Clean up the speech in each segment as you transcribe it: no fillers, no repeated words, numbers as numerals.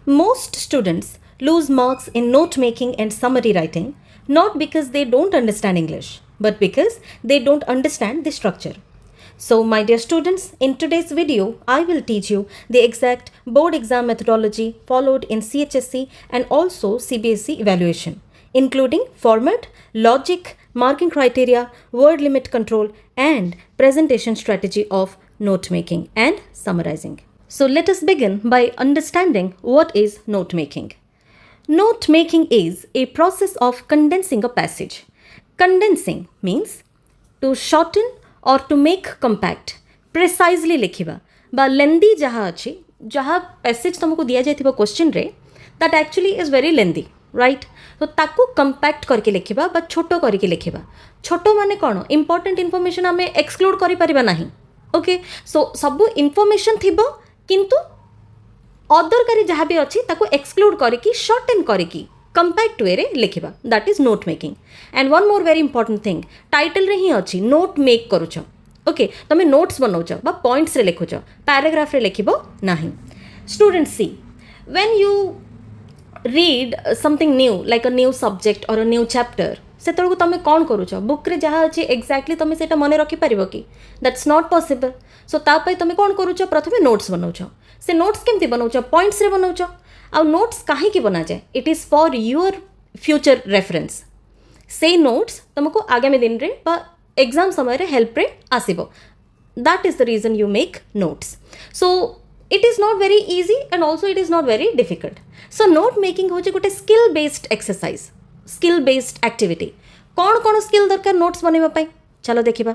Most students lose marks in note making and summary writing not because they don't understand English, but because they don't understand the structure. So, my dear students, in today's video, I will teach you the exact board exam methodology followed in CHSC and also CBSE evaluation, including format, logic, marking criteria, word limit control, and presentation strategy of note making and summarizing. So, let us begin by understanding what is note making. Note making is a process of condensing a passage. Condensing means to shorten or to make compact, precisely लिखिबा बा लेंदी जहाँ अच्छी जहाँ passage तुमको दिया जाए question रे that actually is very lengthy right तो ताकू कंपैक्ट करके लिखिबा बा छोटो करके लिखिबा छोटो माने कौन इंपोर्टेंट इनफॉरमेशन आम एक्सक्लूड करि परिबा नाही ओके सो सब इनफॉरमेशन थिबो किंतु अदरकारी जहाँ भी अच्छी ताकू एक्सक्लूड करके शॉर्टन करके कंपैक्ट वे रे लिखिबा that is note making and one more very important thing title रे ही अच्छी नोट मेक करूछ ओके तुम नोट्स बनाऊच बा पॉइंट्स रे लिखुच पैराग्राफ रे लिखिबो नाही student see when you read something new like a new subject or a new chapter से तुम कौन करूछ बुक रे जहाँ अच्छी एक्जाक्टली तुम से मन रखी पार कि दैट्स नॉट पॉसिबल सो तापाई तुम कौन करूछ प्रथमे नोट्स बनाऊच से नोट्स केमती बनाऊच पॉइंट्स रे बनाऊच आ नोट्स कहीं बना जाए it is for your future reference से नोट्स तुमको आगामी दिन रे एग्जाम समय रे हेल्प रे आसीबो that is the reason you make notes so it is not very easy and also it is not very difficult so note making हूँ गोटे skill based exercise skill based activity कौन कौन skill दरकार notes बनवाई चलो देखा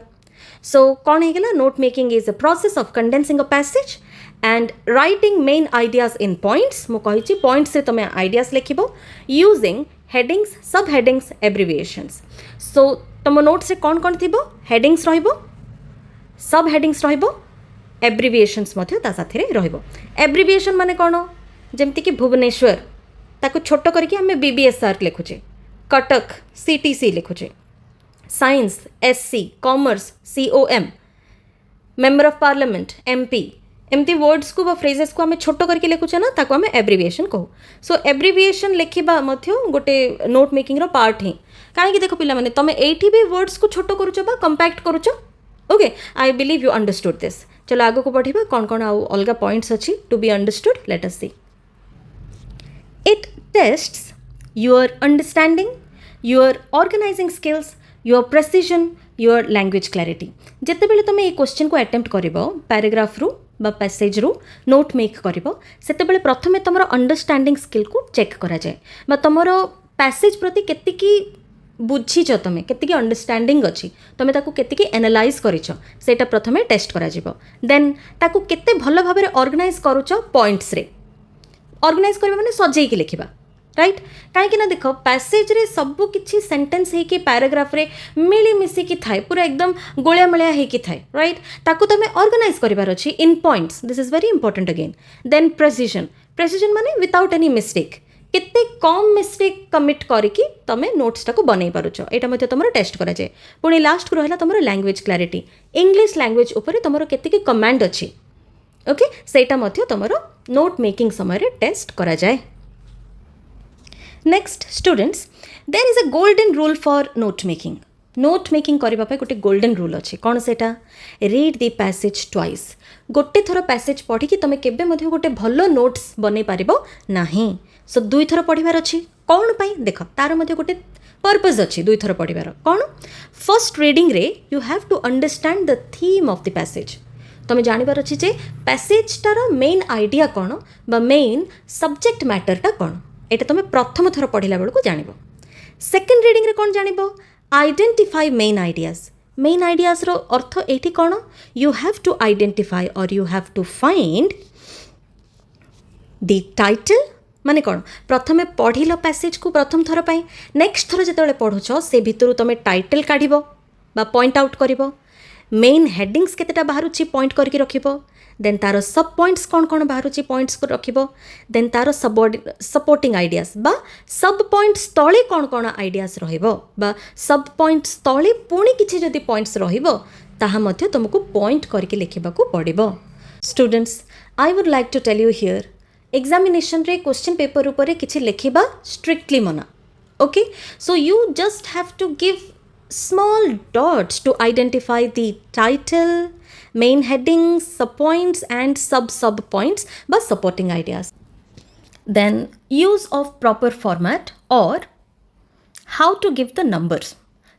सो कौन होगा note making is a process of condensing a passage and writing main ideas in points मु कही points से तुम्हें ideas लिखिबो using headings sub headings abbreviations so तुम notes से कौन कौन थिबो headings रहिबो sub headings रहिबो abbreviations मध्य ता साथी रे रहिबो abbreviation माने कौन जेमति कि भुवनेश्वर ताको छोटो करके हमें BBSR लिखुचे कटक CTC लिखुचे science SC commerce COM member of parliament MP एमती वर्ड्स को फ्रेजेस को आम छोट करके लिखुचे ना ताको आम एब्रिविएशन कहू सो एब्रिविएशन लिखा गोटे नोट मेकिंग रो पार्ट ही कहीं देख पे तुम ये भी वर्ड्स को छोट करुच कंपैक्ट करुच okay I believe you understood this चलो आगे को बढ़िबा कौन कौन आउ अलग पॉइंट्स अच्छी to be understood let us see it tests your understanding your organising skills your precision your language clarity जितेबाला तुम ये क्वेश्चन को अटेम्प्ट कर पैराग्राफ रू बा पैसेज रू नोट मेक करिबो सेतेबेले प्रथमे तमरो अंडरस्टैंडिंग स्किल को चेक करा जाए बा तमरो पैसेज प्रति केतिकी बुझीछ तमे केतिकी अंडरस्टैंडिंग अछि तमे ताकू केतिकी एनालाइज करिछ सेटा प्रथमे टेस्ट करा जिवो देन ताकू केते भलो भाबरे ऑर्गेनाइज करूछ पॉइंट्स रे ऑर्गेनाइज करबा माने सजेई के लिखिबा राइट कहीं देख पैसेज रे सब किसी सेंटेंस है कि पैराग्राफ रे मिली मिसिकी थाए पूरा एकदम गोलिया मलिया है थाए राइट ताकू तुम ऑर्गेनाइज करार अच्छी in points this is very important again then precision precision माने विदाउट एनी मिस्टेक केते कम मिस्टेक कमिट करके तुम नोट्स टाको बनै पारुछ एटा मते तुम टेस्ट करा जाए पुणी लास्ट को रहला तुम लैंग्वेज क्लैरिटी इंग्लिश लैंग्वेज उपर तुम केतिकी कमांड अच्छी ओके सेटा मते तुम नोट मेकिंग समय टेस्ट करा जाए next students there is a golden rule for note making करने गोटे गोल्डन रूल अच्छे कौन से रीड दी पैसेज ट्वाइस गोटे थर पैसेज पढ़ी तुम केबे मध्य गोटे भल नोट्स बनै पारिबो नाही सो दुई थर पढ़िबार अच्छी कौन पाई देख तार मध्य गोटे पर्पज अच्छी दुई थर पढ़िबार कौन फर्स्ट रीडिंग रे you have to understand the theme of the passage तुम जानिबार अच्छी जे पैसेजटार मेन आइडिया कौन बा मेन सब्जेक्ट मैटरटा कौन एटा तुम प्रथम थर पढ़ला बेलू जान सेकेंड रीडिंग रे कौन जान आइडेंटिफाई मेन आइडियाज रो अर्थ ये कौन यू हैव टू आइडेंटिफाई और you have to find the title माने कौन प्रथमे पढ़िल पैसेज को प्रथम थर पाई नेक्स्ट थर जो पढ़ुछ से भितर तुम टाइटल काढ़ बा पॉइंट आउट कर मेन हेडिंग्स केतेटा बाहरुची पॉइंट करके रखिबो देन तार सब पॉइंट्स कौन कौन बाहरुची पॉइंट्स को रखिबो देन तार सपोर्टिंग आइडियाज बा सब पॉइंट्स तले कौन कौन आइडियाज रहिबो बा सब पॉइंट्स तले पुणी किछि जदि पॉइंट्स रहिबो ताहा मध्य तुमको पॉइंट करके लिखिबाकू पड़िबो students I would like to tell you here examination रे क्वेश्चन पेपर ऊपर किछि लिखिबा स्ट्रिक्टली मना. Okay, so you just have to give small dots to identify the title, main headings, subpoints and sub points but supporting ideas. Then use of proper format or how to give the numbers.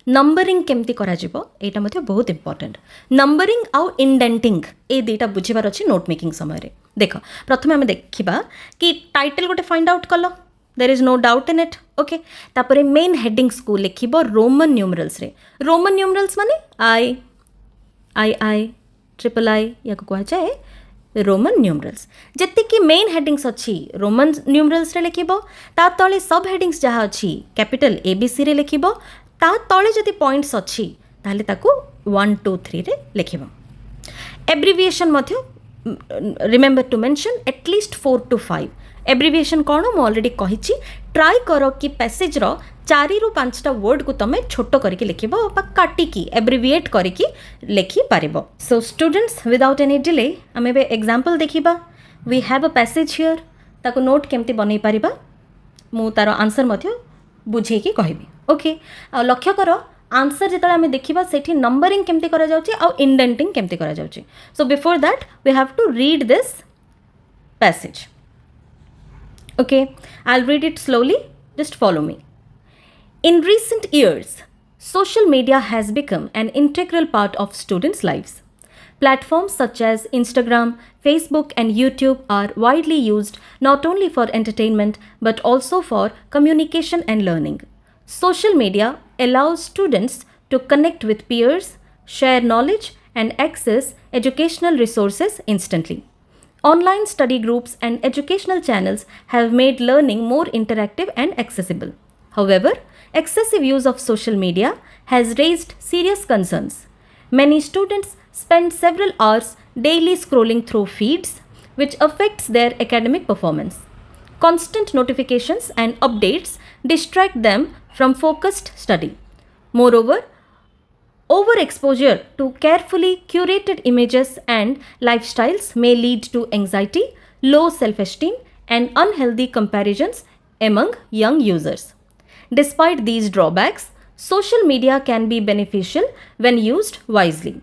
Numbering केमती करा जिवो एटा मध्ये बहुत important. Numbering आउ indenting ए दुईटा बुझिबार अछि note making समय रे. देख प्रथमे आम देखिबा कि टाइटल गोटे फाइंड आउट कलो, there is no doubt in it. Okay, तापरे मेन हेडिंग्स को लिखिबो रोमन न्यूमरल्स रे. रोमन न्यूमरल्स माने आई आई आई ट्रिपल आई या को कहा जाए रोमन न्यूमरल्स. जति कि मेन हेडिंग्स अछि रोमन न्यूमरल्स रे लिखिबो, ता तळे सब हेडिंग्स जहा अछि कैपिटल एबीसी रे लिखिबो, ता तळे जति पॉइंट्स अछि ताले ताकू 1 2 3 रे लिखिबो. एब्रिविएशन मध्य remember to mention at least 4 to 5. Abbreviation कौन मु ऑलरेडी कहिछि. ट्राई करो कि पैसेज रो 4 ରୁ 5टा वर्ड को तमे छोटो करके लिखिबो बा काटी की एब्रिविएट करके लिखि पारिबो. So students without any delay हमें बे एग्जांपल देखिबा. We have a passage here, ताको नोट केमती बनै पारिबा मु तार आंसर मध्य बुझे की कहबी. ओके, आ लक्ष्य करो आंसर जिते आम देखा से नंबरिंग केमती करा जाउची आ इंडेंटिंग केमती करा जाउची. So before that we have to read this passage. Okay, I'll read it slowly. Just follow me. In recent years, social media has become an integral part of students' lives. Platforms such as Instagram, Facebook, and YouTube are widely used not only for entertainment but also for communication and learning. Social media allows students to connect with peers, share knowledge, and access educational resources instantly. Online study groups and educational channels have made learning more interactive and accessible. However, excessive use of social media has raised serious concerns. Many students spend several hours daily scrolling through feeds, which affects their academic performance. Constant notifications and updates distract them from focused study. Moreover, overexposure to carefully curated images and lifestyles may lead to anxiety, low self-esteem, and unhealthy comparisons among young users. Despite these drawbacks, social media can be beneficial when used wisely.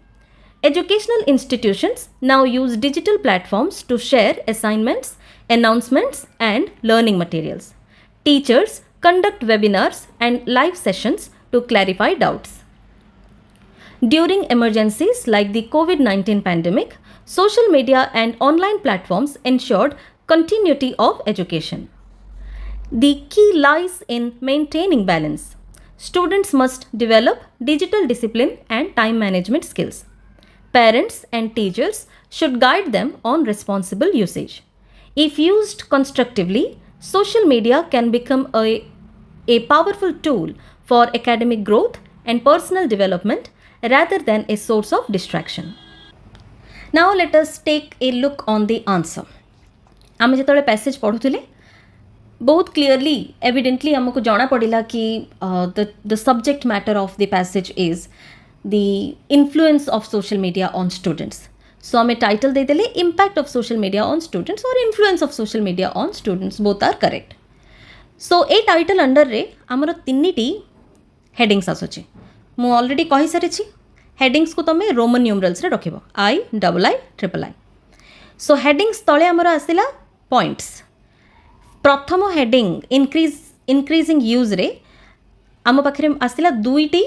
Educational institutions now use digital platforms to share assignments, announcements, and learning materials. Teachers conduct webinars and live sessions to clarify doubts. During emergencies like the COVID-19 pandemic, social media and online platforms ensured continuity of education. The key lies in maintaining balance. Students must develop digital discipline and time management skills. Parents and teachers should guide them on responsible usage. If used constructively, social media can become a powerful tool for academic growth and personal development rather than a source of distraction. Now let us take a look on the answer. आम जो passage पढ़ुले बहुत clearly evidently आमको जना पड़ा कि the subject matter of the passage is the influence of social media on students. So आम title देदेले impact of social media on students or influence of social media on students, both are correct. So a title under रे आमर 3टी headings आसुची. मु already कहि सारी headings को तुम रोमन न्यूमरल्स रे रखिबो I double I triple I. So headings तले आमर आसिला पॉइंट्स. प्रथम हेडिंग इंक्रीजिंग यूज रे आम पाखे आसिला 2टी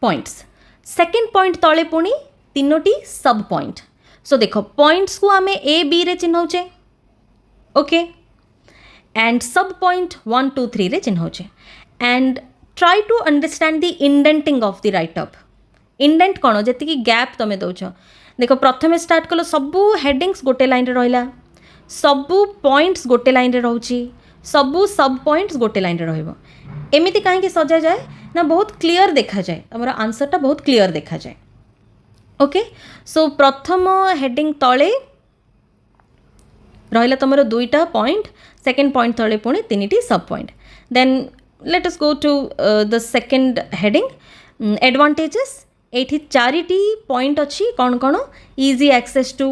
पॉइंट्स. सेकेंड पॉइंट तले पुणी 3टी सब पॉइंट. सो देखो पॉइंट्स को आम ए बी रे चिन्हौचे. ओके, एंड सब पॉइंट 1 2 3 रे चिन्हौचे. And try to understand the indenting of the write up. Indent कौन जी गैप तुम दौच. देख प्रथम स्टार्ट कल सबू हेडिंग्स गोटे लाइन रहा, सबू पॉइंट्स गोटे लाइन रे रोची, सबू सब पॉइंट्स गोटे लाइन रे रहइबो. एमिति कहीं सजा जाए ना बहुत क्लियर देखा जाए, तुम आंसरटा बहुत क्लियर देखा जाए. ओके, सो प्रथम हेडिंग तले रहा तुम 2टा पॉइंट, सेकेंड पॉइंट तले पुणी 3टी sub point. Then let us go to the second heading, advantages. एठी 4टी पॉइंट अच्छी कौन कौन? Easy access to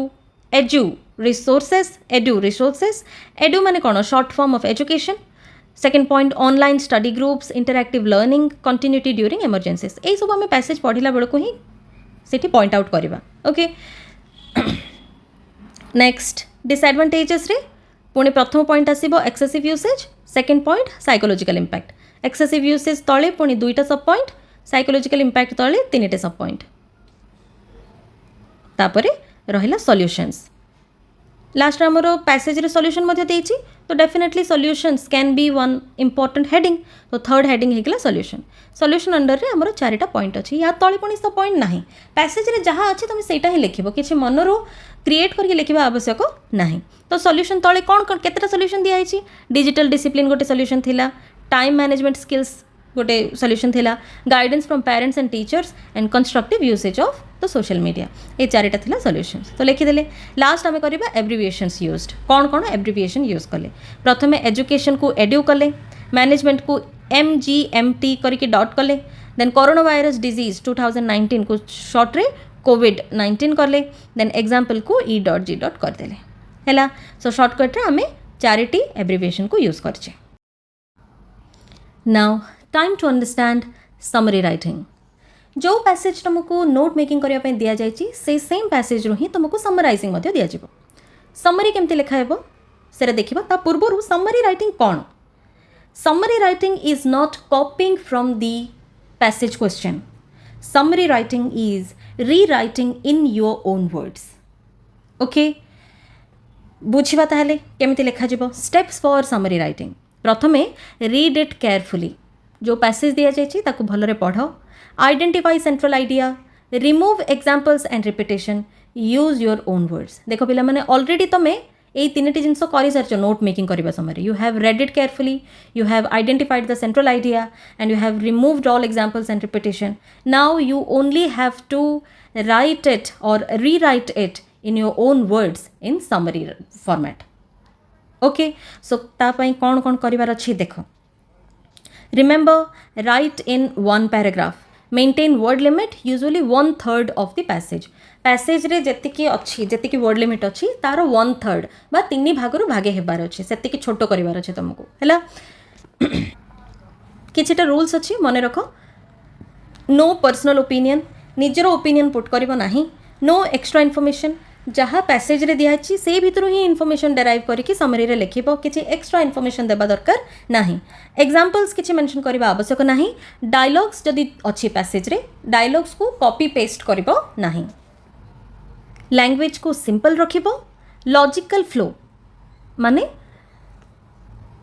resources, edu माने कौन short form of education. Second point, online study groups, interactive learning, continuity during emergencies. यही सब आम passage पढ़ला बेलू ही सेठी पॉइंट आउट करवा. ओके, नेक्स्ट डिसएडवांटेजेस रे पुणी प्रथम पॉइंट आसीबो excessive usage. Second point psychological impact. Excessive usage तले पुणी दुईटा सब पॉइंट, साइकोलॉजिकल इम्पैक्ट तले तीनटे सब पॉइंट. तापरे रहिला सॉल्यूशंस. लास्ट आमर पैसेज रे सॉल्यूशन मध्य देइछि, तो definitely solutions can be one important heading. तो थर्ड हेडिंग हेगला सॉल्यूशन. सॉल्यूशन अंडर रे आमर चारिटा पॉइंट अछि. या तळे पुणी सब पॉइंट नाही. पैसेज रे जहाँ अछि तुम सेटा ही लिखिबो, किछि मनरो क्रिएट करके लिखिबा आवश्यक नाही. तो सॉल्यूशन तळे कोन केतेटा सॉल्यूशन दिया आइछि. डिजिटल डिसिप्लिन गोटे सॉल्यूशन थिला, टाइम मैनेजमेंट स्किल्स गोटे सॉल्यूशन थिला, guidance from parents and teachers and constructive usage of the social media. ये चारिटा थिला सॉल्यूशंस. तो लिखिदेले. लास्ट आम करवा एब्रिविएशंस यूज्ड. कौन कौन एब्रिविएशन यूज कले. प्रथम एजुकेशन को एड्यू कले, मैनेजमेंट को MGMT करके डॉट कले, देन कोरोना वायरस डिजीज 2019 को शॉर्ट रे कोविड-19 कले, देन एग्जाम्पल को E.G. करदेले है. सो शॉर्टकट रे आम चारिटी एब्रिविएशन को यूज करछे. Now time to understand summary writing. जो पैसेज तुमको नोट मेकिंग करने दिया जाइए से सेम पैसेज रू ही तुमको समराइजिंग मध्य दिया जाइबो. समरी केमती लिखा हेबो सेरा देखिबा. ता पूर्वरु समरी राइटिंग कौन. Summary writing is not copying from the passage question. Summary writing is rewriting in your own words. Okay, बुझिबा ताहले केमती लिखा जिवो. Steps for summary writing. प्रथमे रीड इट केयरफुली. जो पैसेज दिया जाइए ताकू भलरे पढ़ो. Identify central idea, remove examples and repetition, use your own words. देख पिला माने ऑलरेडी तुम यही तीन जिनस कर सारी नोट मेकिंग करने समय you have read it carefully, you have identified the central idea and you have removed all examples and repetition. Now you only have to write it or rewrite it in your own words in summary format. Okay, so तापाई कौन कौन करार अच्छी देख. Remember, write in one paragraph. Maintain word limit, usually 1/3 of the passage. Passage रे जेतिकी अच्छी जेतिकी word limit अच्छी तार 1/3 बा 3 भागरु भागे हेबार अच्छे सेतिकी छोटो करिवार अच्छे तुमको हैला. किछिटा रूल्स अच्छी मने रख. नो पर्सनल ओपिनियन, निजर ओपिनियन पुट करिवो नाही. नो एक्स्ट्रा इनफॉरमेशन, जहाँ पैसेज रे दिया है से भितर ही इनफॉरमेशन डेराइव करके समरी रे लिखिबो. किछि एक्स्ट्रा इनफॉरमेशन देबा दरकार नाही. एग्जांपल्स किछि मेंशन करबा आवश्यक नाही. डायलॉग्स जदि अच्छी पैसेज रे डायलॉग्स को कॉपी पेस्ट करिबो नाही. लैंग्वेज को सिंपल रखिबो. लॉजिकल फ्लो माने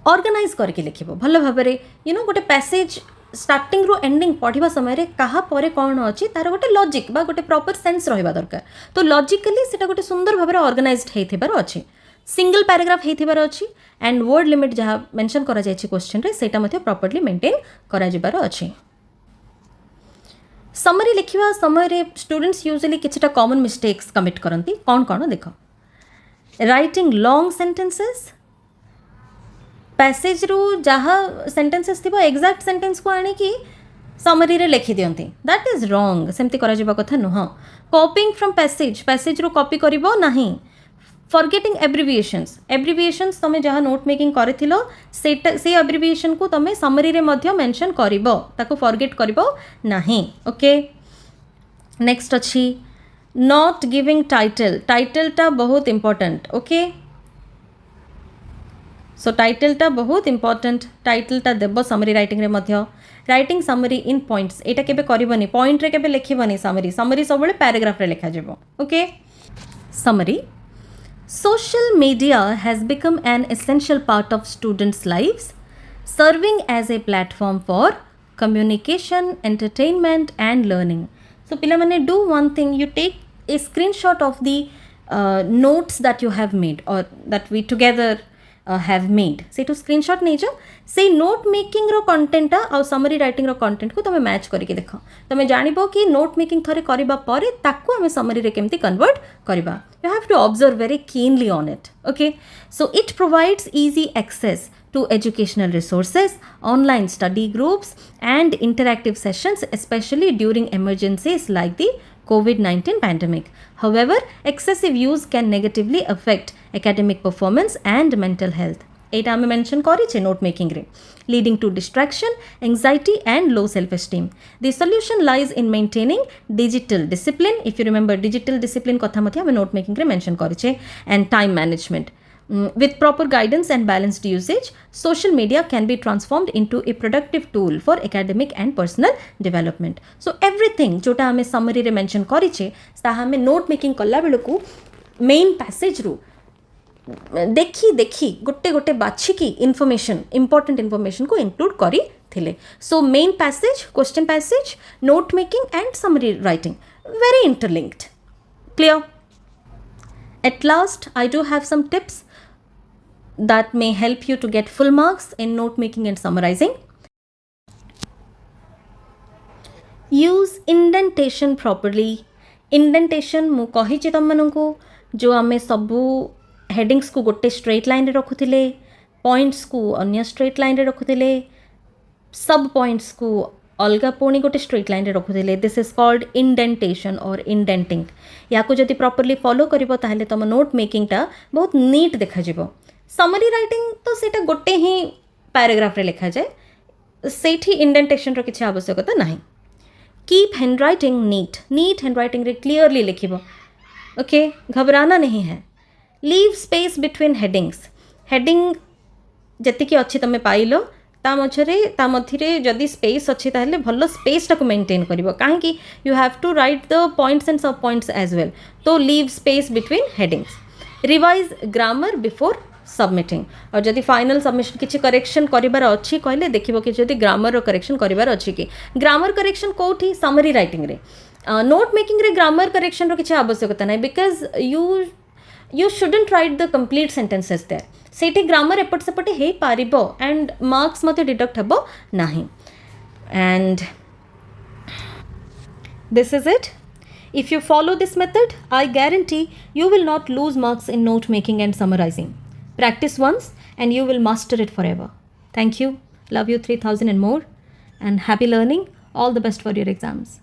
ऑर्गेनाइज करके लिखिबो भल भाबरे. गोटे पैसेज स्टार्टिंग रू एंडिंग पढ़ा समय कहा पर कौन अच्छी तार गोटे लॉजिक बा गोटे प्रॉपर सेंस रहिबा दरकार. तो लॉजिकली सेटा गोटे सुंदर भाबरे ऑर्गेनाइज्ड हेथिबार अछि. सिंगल पैराग्राफ हेथिबार अछि एंड वर्ड लिमिट जहाँ मेंशन करा जायछि क्वेश्चन रे सेटा मध्ये प्रॉपर्ली मेंटेन करा जिबार अछि. समरी लिखिबा समय रे स्टूडेंट्स यूजुअली किछटा कॉमन मिस्टेक्स कमिट करंती. कौन कौन देख. Writing long sentences. पैसेज रू जहाँ सेंटेंसेस थी एग्जैक्ट सेंटेंस को आनिकी समरी रे लिखि दियंती. That is wrong. सेमती करा जिबा कथा नुह. कॉपिंग फ्रॉम पैसेज रू कॉपी करिवो नाही. फॉरगेटिंग एब्रिविएशंस तुम जहाँ नोट मेकिंग करथिलो सेटा से एब्रिविएशन को तुम समरी रे मध्य मेंशन करिवो, ताको फॉरगेट करिवो नाही. ओके, नेक्स्ट अछि नॉट गिविंग टाइटल. टाइटलटा बहुत इंपोर्टेंट. ओके, सो टाइटलटा बहुत इंपोर्टेंट. टाइटलटा देव समरी राइटिंग रे मध्य. राइटिंग समरी इन पॉइंट्स एटा केबे करबनी, पॉइंट रे केबे लिखिबनी. समरी सब पैराग्राफ रे लिखा जिवो. Okay, summary. Social media has become an essential part of students' lives, serving as a platform for communication, entertainment and learning. So pila mane do one thing, you take a screenshot of the notes that you have made or that we together have made. से तो screenshot नहीं जो से note making रो content आ summary writing रो content को तुम match करके देख. तुम जानिबो कि नोट मेकिंग थरे करबा परे ताकू हमें समरी रे केमती कन्वर्ट करबा. You have to observe very keenly on it. Okay, so it provides easy access to educational resources, online study groups and interactive sessions, especially during emergencies like the COVID-19 pandemic. However, excessive use can negatively affect academic performance and mental health. एटा आम mention करिछे note making रे, leading to distraction, anxiety and low self-esteem. The solution lies in maintaining digital discipline. If you remember, digital discipline कथा मथि आम note making रे mention करिछे, and time management. With proper guidance and balanced usage, social media can be transformed into a productive tool for academic and personal development. So everything जोटा आम summary रे mention करिछे ताहा आम note making कला बेलकू main passage रु देखी देखी गोटे गोटे बाछिकी इनफॉरमेशन इंपोर्टेंट इनफॉरमेशन को इंक्लूड करी थिले. So main passage, question passage, note making and summary writing very interlinked. Clear? At last, I do have some tips that may help you to get full marks in note making and summarizing. Use indentation properly. Indentation मु कहिछि तम मानकु जो आमे सबु headings को गोटे straight line रे रखुथिले, points को अन्य स्ट्रेट लाइन रे रखुथिले, सब पॉइंट्स को अलगा पुणी गोटे स्ट्रेट लाइन रे रखुथिले. दिस इज कॉल्ड इंडेंटेशन और इंडेंटिंग. या को जदि प्रॉपर्ली फॉलो करिवो ताहले तम नोट मेकिंग टा बहुत नीट देखा जिवो. समरी राइटिंग तो सेटा गोटे ही पैराग्राफ रे लिखा जाए, सेठी इंडेंटेशन रो किछि आवश्यकता नाही. Keep handwriting neat. Neat handwriting रे क्लियरली लिखिबो. ओके, घबराना नहीं है. Leave space between headings. Heading जतिकी अच्छी तुम पाइल ता मझे जदि स्पेस अच्छी ताहले भल स्पेसटा को मेंटेन करिवो, काहेकि you have to write the points and sub points as well. तो leave space between headings. Revise grammar before submitting. और जदि फाइनल सबमिशन किसी करेक्शन करिबार अच्छी कहले देखिबो कि जदि ग्रामर करेक्शन करिबार अच्छी कि ग्रामर करेक्शन कोठी समरी राइटिंग रे. नोट मेकिंग रे ग्रामर करेक्शन रो किसी आवश्यकता नहीं, because you shouldn't write the complete sentences there. सेठी ग्रामर एपट सेपटे हे पारिबो एंड मार्क्स मते डिडक्ट हबो नाही. And this is it. If you follow this method, I guarantee you will not lose marks in note making and summarizing. Practice once and you will master it forever. Thank you. Love you 3000 and more, and happy learning. All the best for your exams.